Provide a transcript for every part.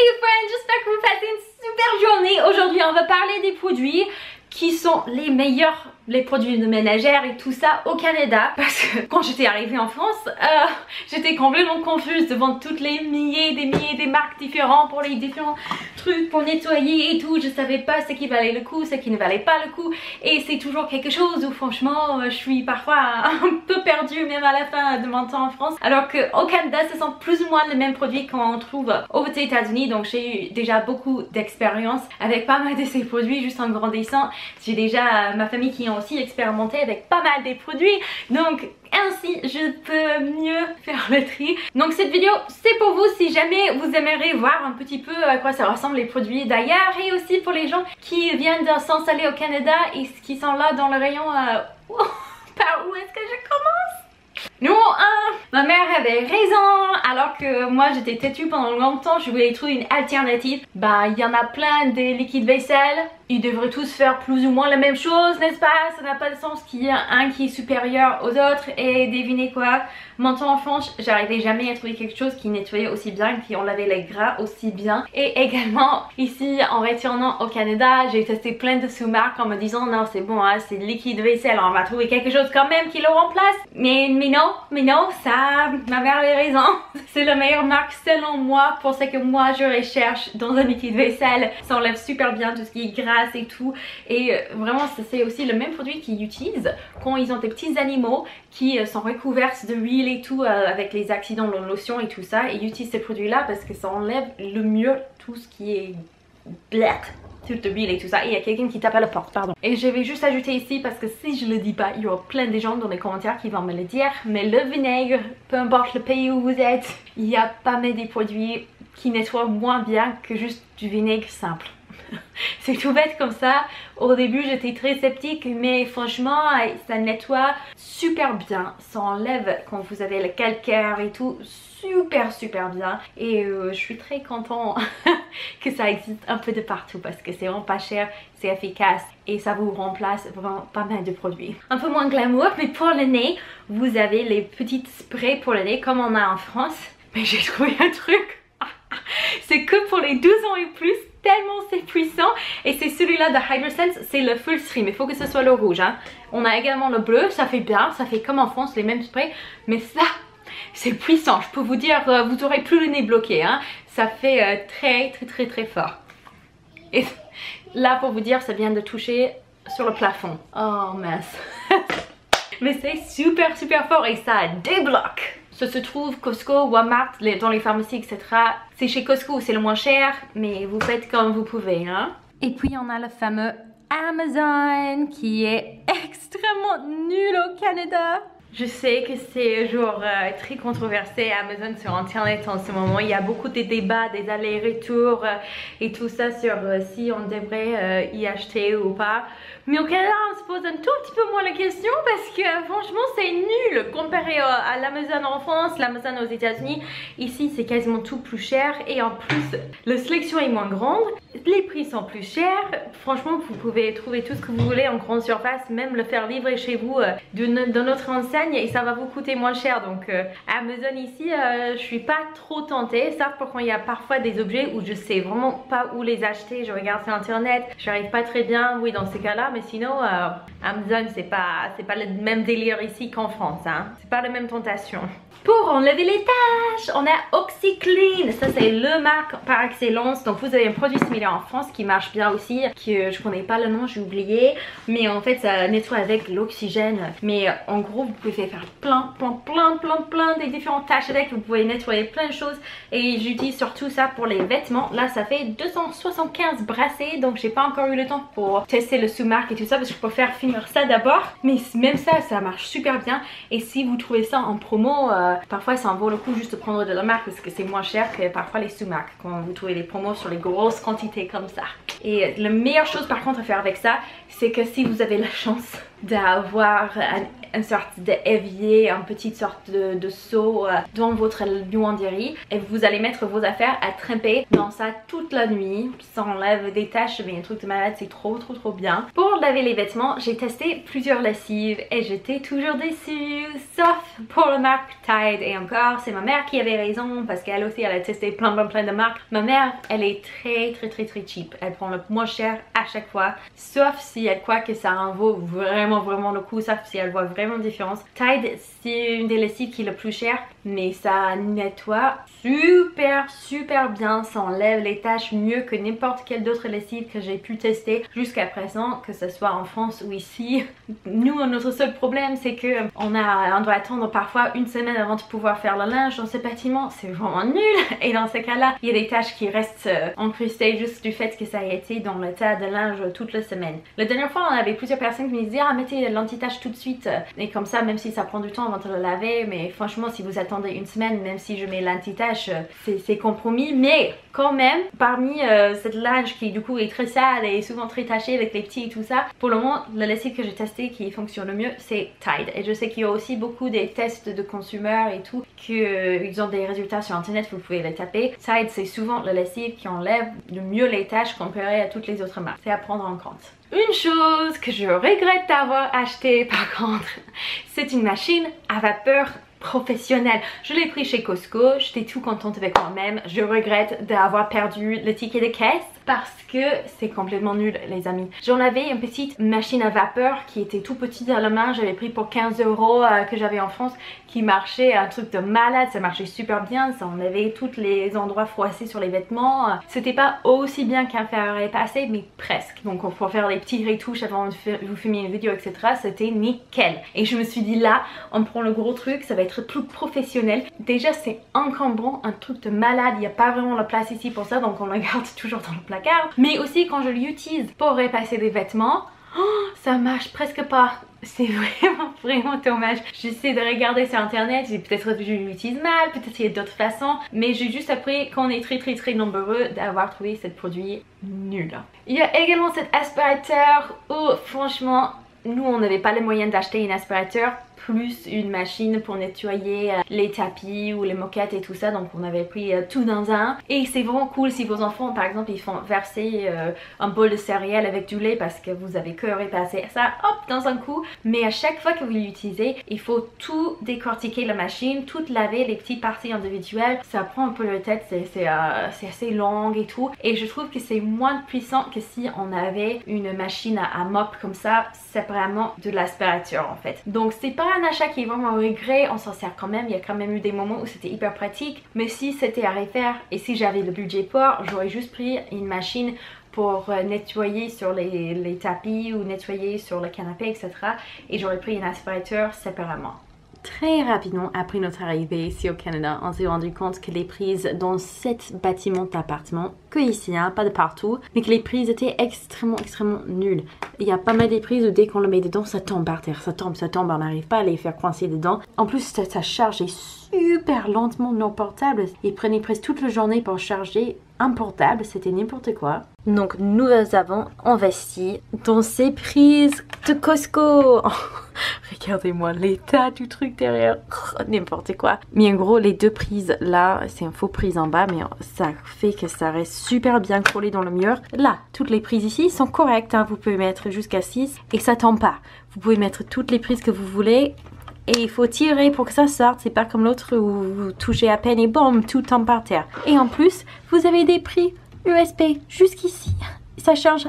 you friends, j'espère que vous passez une super journée. Aujourd'hui on va parler des produits qui sont les meilleurs, les produits de ménagère et tout ça au Canada, parce que quand j'étais arrivée en France, j'étais complètement confuse devant toutes les milliers des marques différentes pour les différents trucs pour nettoyer et tout. Je savais pas ce qui valait le coup, ce qui ne valait pas le coup, et c'est toujours quelque chose où franchement je suis parfois un peu perdue même à la fin de mon temps en France, alors qu'au Canada ce sont plus ou moins les mêmes produits qu'on trouve aux États-Unis. Donc j'ai eu déjà beaucoup d'expérience avec pas mal de ces produits juste en grandissant. J'ai déjà ma famille qui ont aussi expérimenté avec pas mal des produits, donc ainsi je peux mieux faire le tri. Donc cette vidéo c'est pour vous si jamais vous aimeriez voir un petit peu à quoi ça ressemble les produits d'ailleurs, et aussi pour les gens qui viennent de s'installer au Canada et qui sont là dans le rayon par où est-ce que je commence? Numéro 1, ma mère avait raison. Alors que moi j'étais têtue pendant longtemps, je voulais trouver une alternative. Bah il y en a plein des liquides vaisselle, ils devraient tous faire plus ou moins la même chose, n'est-ce pas? Ça n'a pas de sens qu'il y ait un qui est supérieur aux autres. Et devinez quoi, mon temps en France j'arrivais jamais à trouver quelque chose qui nettoyait aussi bien, qui enlevait les gras aussi bien. Et également ici en retournant au Canada, j'ai testé plein de sous-marques en me disant non c'est bon hein, c'est liquide vaisselle, on va trouver quelque chose quand même qui le remplace. Mais non, ça, ma mère avait raison. C'est la meilleure marque selon moi pour ce que moi je recherche dans un liquide vaisselle. Ça enlève super bien tout ce qui est grasse et tout. Et vraiment c'est aussi le même produit qu'ils utilisent quand ils ont des petits animaux qui sont recouverts de huile et tout avec les accidents de lotion et tout ça. Et ils utilisent ces produits là parce que ça enlève le mieux tout ce qui est black, toute l'huile et tout ça. Et il y a quelqu'un qui tape à la porte, pardon. Et je vais juste ajouter ici parce que si je le dis pas, il y aura plein de gens dans les commentaires qui vont me le dire, mais le vinaigre, peu importe le pays où vous êtes, il y a pas mal des produits qui nettoient moins bien que juste du vinaigre simple. C'est tout bête comme ça. Au début j'étais très sceptique, mais franchement ça nettoie super bien, ça enlève quand vous avez le calcaire et tout super bien. Et je suis très contente que ça existe un peu de partout parce que c'est vraiment pas cher, c'est efficace et ça vous remplace vraiment pas mal de produits. Un peu moins glamour, mais pour le nez vous avez les petites sprays pour le nez comme on a en France. Mais j'ai trouvé un truc, c'est que pour les 12 ans et plus, tellement c'est puissant. Et c'est celui-là de HydroSense, c'est le full stream, il faut que ce soit le rouge hein. On a également le bleu, ça fait bien, ça fait comme en France les mêmes sprays, mais ça c'est puissant, je peux vous dire, vous aurez plus le nez bloqué hein. Ça fait très fort. Et là pour vous dire, ça vient de toucher sur le plafond. Oh mince. Mais c'est super fort et ça débloque. Ça se trouve Costco, Walmart, dans les pharmacies, etc. C'est chez Costco, c'est le moins cher, mais vous faites comme vous pouvez, hein. Et puis on a le fameux Amazon qui est extrêmement nul au Canada. Je sais que c'est genre très controversé Amazon sur internet en ce moment. Il y a beaucoup de débats, des allers-retours et tout ça sur si on devrait y acheter ou pas. Mais au Canada on se pose un tout petit peu moins la question parce que franchement c'est nul comparé à l'Amazon en France, l'Amazon aux États-Unis. Ici c'est quasiment tout plus cher et en plus la sélection est moins grande, les prix sont plus chers. Franchement vous pouvez trouver tout ce que vous voulez en grande surface, même le faire livrer chez vous de notre enseigne et ça va vous coûter moins cher. Donc Amazon ici je suis pas trop tentée, sauf pour quand il y a parfois des objets où je sais vraiment pas où les acheter, je regarde sur internet, j'arrive pas très bien, oui dans ces cas là. Mais sinon Amazon c'est pas le même délire ici qu'en France hein. C'est pas la même tentation. Pour enlever les taches, on a OxiClean. Ça c'est le marque par excellence. Donc vous avez un produit similaire en France qui marche bien aussi, que je connais pas le nom, j'ai oublié. Mais en fait ça nettoie avec l'oxygène. Mais en gros vous pouvez faire plein des différentes tâches avec. Vous pouvez nettoyer plein de choses. Et j'utilise surtout ça pour les vêtements. Là ça fait 275 brassées. Donc j'ai pas encore eu le temps pour tester le sous-marque et tout ça parce que je préfère finir ça d'abord. Mais même ça marche super bien. Et si vous trouvez ça en promo, parfois ça en vaut le coup juste de prendre de la marque parce que c'est moins cher que parfois les sous-marques quand vous trouvez les promos sur les grosses quantités comme ça. Et la meilleure chose par contre à faire avec ça, c'est que si vous avez la chance d'avoir une sorte d'évier, une petite sorte de seau dans votre buanderie et vous allez mettre vos affaires à tremper dans ça toute la nuit. Ça enlève des taches, mais un truc de malade, c'est trop bien. Pour laver les vêtements, j'ai testé plusieurs lessives et j'étais toujours déçue, sauf pour la marque Tide. Et encore, c'est ma mère qui avait raison parce qu'elle aussi elle a testé plein de marques. Ma mère, elle est très cheap, elle prend le moins cher à chaque fois, sauf si elle croit que ça en vaut vraiment le coup, sauf si elle voit vraiment une différence. Tide, c'est une des lessives qui est le plus cher, mais ça nettoie super bien, ça enlève les taches mieux que n'importe quelle autre lessive que j'ai pu tester jusqu'à présent, que ce soit en France ou ici. Nous, notre seul problème, c'est que on doit attendre parfois une semaine avant de pouvoir faire le linge dans ce bâtiment, c'est vraiment nul. Et dans ce cas-là, il y a des taches qui restent incrustées juste du fait que ça a été dans le tas de linge toute la semaine. La dernière fois, on avait plusieurs personnes qui me disaient ah mettez l'anti-tache tout de suite et comme ça, même si ça prend du temps avant de le laver, mais franchement si vous attendez une semaine, même si je mets l'anti-tache, c'est compromis. Mais quand même, parmi cette linge qui du coup est très sale et souvent très tachée avec les petits et tout ça, pour le moment la lessive que j'ai testée qui fonctionne le mieux c'est Tide. Et je sais qu'il y a aussi beaucoup des tests de consommateurs et tout, qu'ils ont des résultats sur internet, vous pouvez les taper. Tide c'est souvent la lessive qui enlève le mieux les taches comparé à toutes les autres marques, c'est à prendre en compte. Une chose que je regrette d'avoir acheté par contre, c'est une machine à vapeur professionnelle. Je l'ai pris chez Costco, j'étais tout contente avec moi-même. Je regrette d'avoir perdu le ticket de caisse parce que c'est complètement nul les amis. J'en avais une petite machine à vapeur qui était tout petite à la main, j'avais pris pour 15 € que j'avais en France, qui marchait un truc de malade, ça marchait super bien, ça enlevait tous les endroits froissés sur les vêtements. C'était pas aussi bien qu'un fer à repasser mais presque. Donc pour faire les petits retouches avant de vous filmer une vidéo etc, c'était nickel. Et je me suis dit là, on prend le gros truc, ça va être plus professionnel. Déjà c'est encombrant, un truc de malade, il n'y a pas vraiment la place ici pour ça donc on le garde toujours dans le placard. Mais aussi quand je l'utilise pour repasser des vêtements, ça marche presque pas. C'est vraiment dommage. J'essaie de regarder sur internet, peut-être que je l'utilise mal, peut-être qu'il y a d'autres façons, mais j'ai juste appris qu'on est très nombreux d'avoir trouvé ce produit nul. Il y a également cet aspirateur où franchement nous on n'avait pas les moyens d'acheter un aspirateur plus une machine pour nettoyer les tapis ou les moquettes et tout ça, donc on avait pris tout dans un. Et c'est vraiment cool si vos enfants par exemple ils font verser un bol de céréales avec du lait parce que vous avez que repasser ça hop dans un coup, mais à chaque fois que vous l'utilisez il faut tout décortiquer la machine, tout laver les petites parties individuelles, ça prend un peu la tête, c'est assez long et tout, et je trouve que c'est moins puissant que si on avait une machine à mop comme ça séparément de l'aspirateur en fait. Donc c'est pas un achat qui est vraiment un regret, on s'en sert quand même, il y a quand même eu des moments où c'était hyper pratique, mais si c'était à refaire et si j'avais le budget pour, j'aurais juste pris une machine pour nettoyer sur les tapis ou nettoyer sur le canapé etc, et j'aurais pris un aspirateur séparément. Très rapidement après notre arrivée ici au Canada, on s'est rendu compte que les prises dans 7 bâtiments d'appartements, que ici, hein, pas de partout, mais que les prises étaient extrêmement nulles. Il y a pas mal des prises où dès qu'on le met dedans, ça tombe par terre, ça tombe, on n'arrive pas à les faire coincer dedans. En plus, ça charge super lentement nos portables. Ils prenaient presque toute la journée pour charger un portable, c'était n'importe quoi. Donc nous avons investi dans ces prises de Costco. Regardez-moi l'état du truc derrière, n'importe quoi. Mais en gros les deux prises là, c'est une faux prise en bas, mais ça fait que ça reste super bien collé dans le mur. Là, toutes les prises ici sont correctes, hein. Vous pouvez mettre jusqu'à 6 et ça tombe pas. Vous pouvez mettre toutes les prises que vous voulez. Et il faut tirer pour que ça sorte, c'est pas comme l'autre où vous touchez à peine et boum, tout tombe par terre. Et en plus, vous avez des prises USB jusqu'ici. Ça charge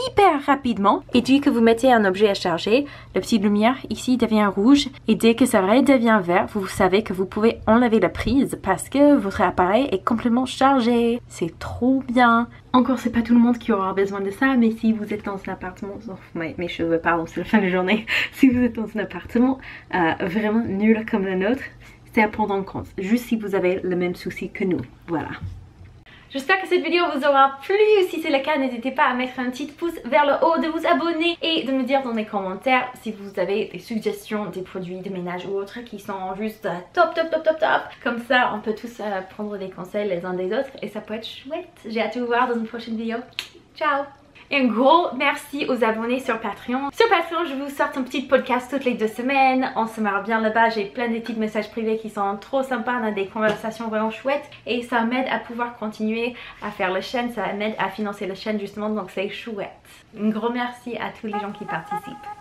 hyper rapidement. Et dès que vous mettez un objet à charger, la petite lumière ici devient rouge. Et dès que ça redevient vert, vous savez que vous pouvez enlever la prise parce que votre appareil est complètement chargé. C'est trop bien. Encore, c'est pas tout le monde qui aura besoin de ça, mais si vous êtes dans un appartement, mes cheveux, pardon, c'est la fin de la journée. Si vous êtes dans un appartement vraiment nul comme le nôtre, c'est à prendre en compte. Juste si vous avez le même souci que nous. Voilà. J'espère que cette vidéo vous aura plu. Si c'est le cas, n'hésitez pas à mettre un petit pouce vers le haut, de vous abonner et de me dire dans les commentaires si vous avez des suggestions, des produits de ménage ou autres qui sont juste top. Comme ça, on peut tous prendre des conseils les uns des autres et ça peut être chouette. J'ai hâte de vous voir dans une prochaine vidéo. Ciao! Et un gros merci aux abonnés sur Patreon. Sur Patreon, je vous sors un petit podcast toutes les 2 semaines. On se marre bien là-bas. J'ai plein de petits messages privés qui sont trop sympas. On a des conversations vraiment chouettes. Et ça m'aide à pouvoir continuer à faire la chaîne. Ça m'aide à financer la chaîne justement. Donc c'est chouette. Un gros merci à tous les gens qui participent.